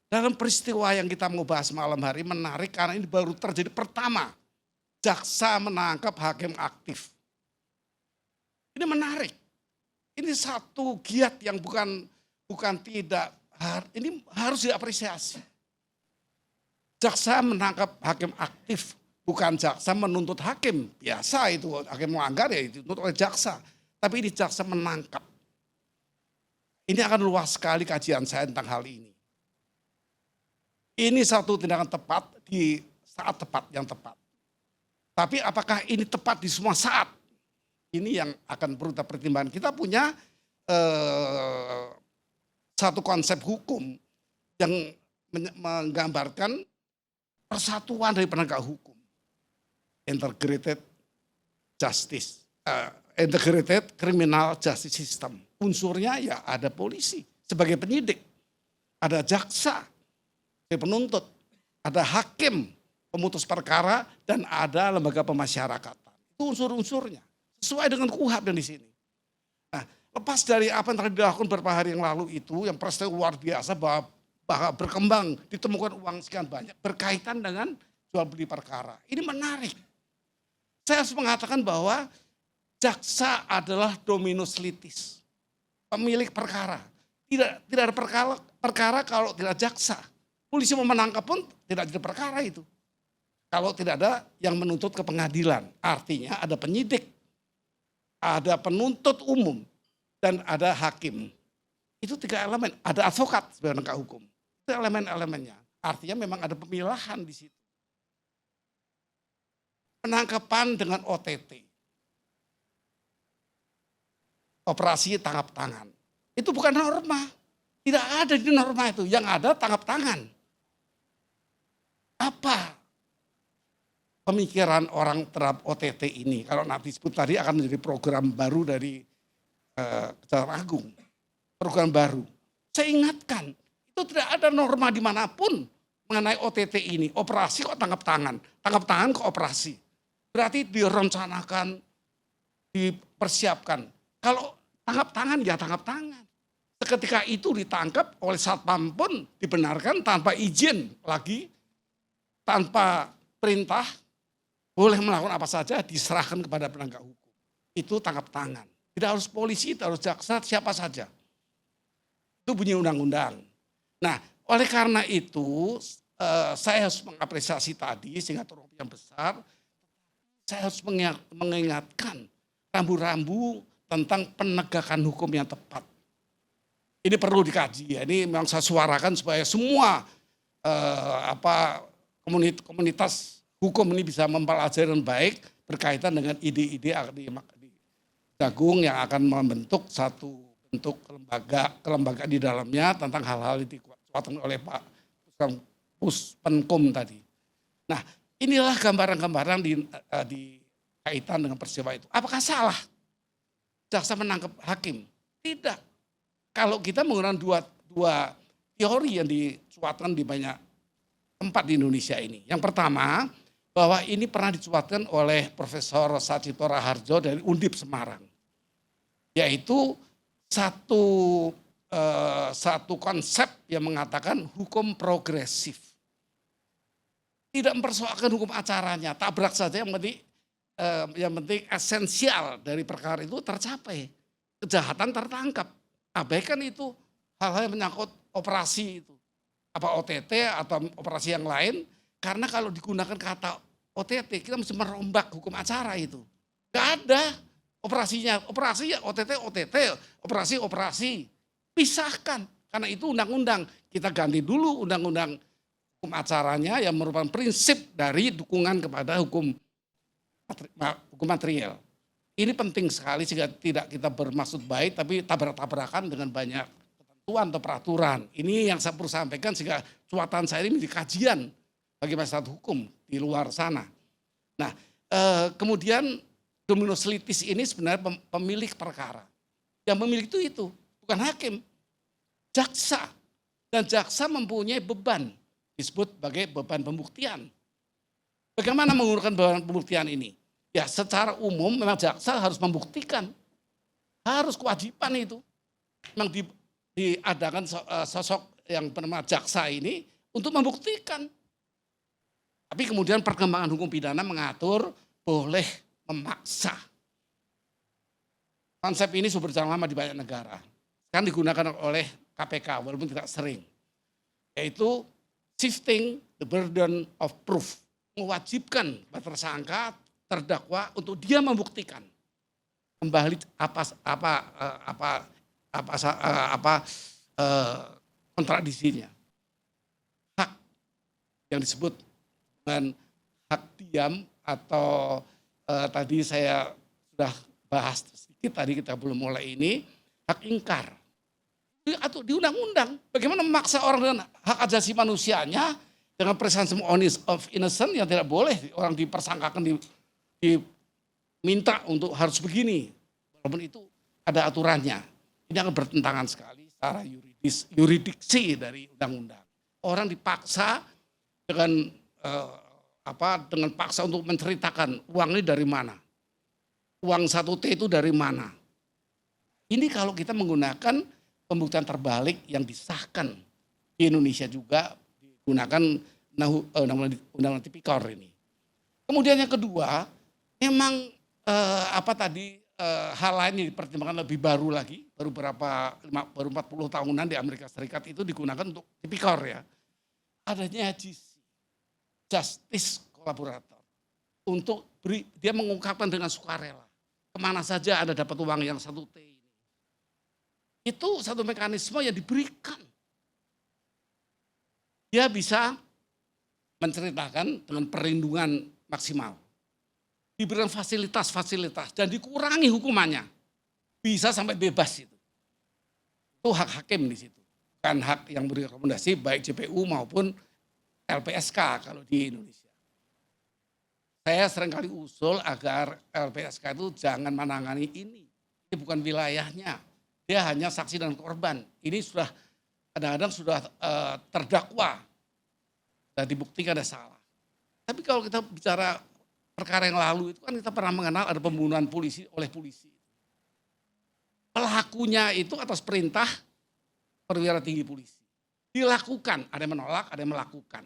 Dalam peristiwa yang kita mau bahas malam hari menarik karena ini baru terjadi pertama. Jaksa menangkap hakim aktif. Ini menarik. Ini satu giat yang bukan tidak, ini harus diapresiasi. Jaksa menangkap hakim aktif, bukan jaksa menuntut hakim. Biasa itu, hakim melanggar ya dituntut oleh jaksa. Tapi ini jaksa menangkap. Ini akan luas sekali kajian saya tentang hal ini. Ini satu tindakan tepat di saat tepat yang tepat. Tapi apakah ini tepat di semua saat? Ini yang akan perlu kita pertimbangkan. Kita punya satu konsep hukum yang menggambarkan persatuan dari penegak hukum. Integrated justice, integrated criminal justice system. Unsurnya ya ada polisi sebagai penyidik, ada jaksa sebagai penuntut, ada hakim pemutus perkara, dan ada lembaga pemasyarakatan. Itu unsur-unsurnya sesuai dengan KUHP yang di sini. Nah, lepas dari apa yang telah dilakukan beberapa hari yang lalu itu, yang peristiwa luar biasa bahwa berkembang ditemukan uang sekian banyak berkaitan dengan jual beli perkara. Ini menarik. Saya harus mengatakan bahwa jaksa adalah dominus litis, pemilik perkara. Tidak ada perkara kalau tidak jaksa. Polisi mau menangkap pun tidak jadi perkara itu. Kalau tidak ada yang menuntut ke pengadilan, artinya ada penyidik, ada penuntut umum, dan ada hakim. Itu 3 elemen, ada advokat sebagai penegak hukum. Itu elemen-elemennya. Artinya memang ada pemilahan di situ. Penangkapan dengan OTT. Operasi tangkap tangan. Itu bukan norma. Tidak ada di norma itu. Yang ada tangkap tangan. Apa pemikiran orang terhadap OTT ini? Kalau nanti disebut tadi akan menjadi program baru dari Kejaksaan Agung. Program baru. Saya ingatkan, itu tidak ada norma dimanapun mengenai OTT ini. Operasi kok tangkap tangan kok operasi. Berarti direncanakan, dipersiapkan. Kalau tangkap tangan ya tangkap tangan. Seketika itu ditangkap oleh satpam pun dibenarkan tanpa izin lagi, tanpa perintah, boleh melakukan apa saja diserahkan kepada penegak hukum. Itu tangkap tangan. Tidak harus polisi, tidak harus jaksa, siapa saja. Itu bunyi undang-undang. Nah, oleh karena itu saya harus mengapresiasi tadi sehingga terlalu yang besar. Saya harus mengingatkan rambu-rambu tentang penegakan hukum yang tepat. Ini perlu dikaji ya. Ini memang saya suarakan supaya semua komunitas hukum ini bisa mempelajari dengan baik berkaitan dengan ide-ide di Agung yang akan membentuk satu bentuk kelembagaan di dalamnya tentang hal-hal yang dikuatkan oleh Pak Puspenkum tadi. Nah, inilah gambaran-gambaran di kaitan dengan peristiwa itu. Apakah salah jaksa menangkap hakim? Tidak. Kalau kita menggunakan dua teori yang dicuatkan di banyak tempat di Indonesia ini. Yang pertama, bahwa ini pernah dicuatkan oleh Profesor Sachito Raharjo dari Undip Semarang. Yaitu satu konsep yang mengatakan hukum progresif. Tidak mempersoalkan hukum acaranya, tabrak saja yang penting esensial dari perkara itu tercapai. Kejahatan tertangkap. Abaikan itu hal-hal yang menyangkut operasi itu. Apa OTT atau operasi yang lain. Karena kalau digunakan kata OTT kita mesti merombak hukum acara itu. Gak ada operasinya. Operasi ya OTT, operasi. Pisahkan. Karena itu undang-undang. Kita ganti dulu undang-undang hukum acaranya yang merupakan prinsip dari dukungan kepada hukum material. Ini penting sekali sehingga tidak kita bermaksud baik tapi tabrak-tabrakan dengan banyak ketentuan atau peraturan. Ini yang saya perlu sampaikan sehingga cuatan saya ini menjadi kajian bagi masyarakat hukum di luar sana. Nah, kemudian dominus litis ini sebenarnya pemilik perkara. Yang memiliki itu bukan hakim, jaksa. Dan jaksa mempunyai beban, disebut sebagai beban pembuktian. Bagaimana menggunakan beban pembuktian ini? Ya secara umum memang jaksa harus membuktikan, harus kewajiban itu. Memang diadakan sosok yang bernama jaksa ini untuk membuktikan. Tapi kemudian perkembangan hukum pidana mengatur boleh memaksa. Konsep ini sudah berjalan lama di banyak negara. Kan digunakan oleh KPK walaupun tidak sering. Yaitu shifting the burden of proof. Mewajibkan tersangka, terdakwa untuk dia membuktikan kembali kontradisinya. Hak yang disebut dengan hak diam atau tadi saya sudah bahas sedikit tadi kita belum mulai ini, hak ingkar. Atau di undang-undang, bagaimana memaksa orang dengan hak asasi manusianya dengan presumption of innocence yang tidak boleh orang dipersangkakan diminta untuk harus begini. Walaupun itu ada aturannya. Ini akan bertentangan sekali secara yuridiksi dari undang-undang. Orang dipaksa dengan dengan paksa untuk menceritakan uang ini dari mana. Uang 1T itu dari mana. Ini kalau kita menggunakan pembuktian terbalik yang disahkan di Indonesia juga digunakan undang-undang tipikor ini. Kemudian yang kedua, memang hal lain yang dipertimbangkan lebih baru lagi, baru 40 tahunan di Amerika Serikat itu digunakan untuk tipikor ya. Adanya justice kolaborator untuk dia mengungkapkan dengan sukarela kemana saja Anda dapat uang yang 1T ini. Itu satu mekanisme yang diberikan. Dia bisa menceritakan dengan perlindungan maksimal. Diberikan fasilitas-fasilitas dan dikurangi hukumannya. Bisa sampai bebas itu. Itu hak hakim di situ. Bukan hak yang beri rekomendasi baik JPU maupun LPSK kalau di Indonesia. Saya seringkali usul agar LPSK itu jangan menangani ini. Ini bukan wilayahnya. Dia hanya saksi dan korban. Ini sudah kadang-kadang sudah terdakwa. Sudah dibuktikan ada salah. Tapi kalau kita bicara perkara yang lalu itu kan kita pernah mengenal ada pembunuhan polisi oleh polisi. Pelakunya itu atas perintah perwira tinggi polisi. Dilakukan, ada yang menolak, ada yang melakukan.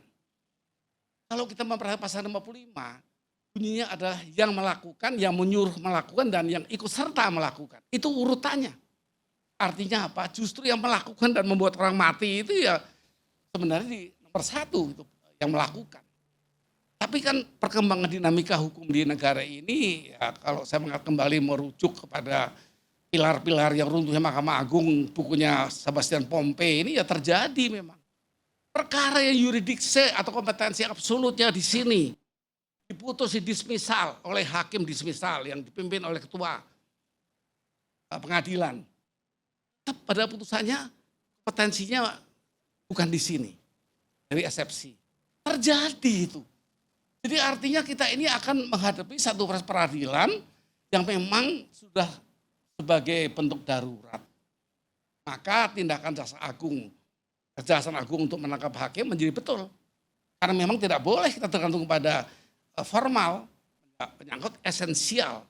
Kalau kita memperhatikan pasal 55, bunyinya adalah yang melakukan, yang menyuruh melakukan, dan yang ikut serta melakukan. Itu urutannya. Artinya apa? Justru yang melakukan dan membuat orang mati itu ya sebenarnya di nomor 1 itu yang melakukan. Tapi kan perkembangan dinamika hukum di negara ini, ya kalau saya kembali merujuk kepada pilar-pilar yang runtuhnya Mahkamah Agung, bukunya Sebastian Pompe ini ya terjadi memang. Perkara yang yuridiksi atau kompetensi absolutnya di sini diputus dismisal oleh hakim dismisal yang dipimpin oleh ketua pengadilan. Pada putusannya kompetensinya bukan di sini, dari eksepsi. Terjadi itu. Jadi artinya kita ini akan menghadapi satu proses peradilan yang memang sudah sebagai bentuk darurat. Maka tindakan Kejaksaan Agung untuk menangkap hakim menjadi betul. Karena memang tidak boleh kita tergantung pada formal, menyangkut esensial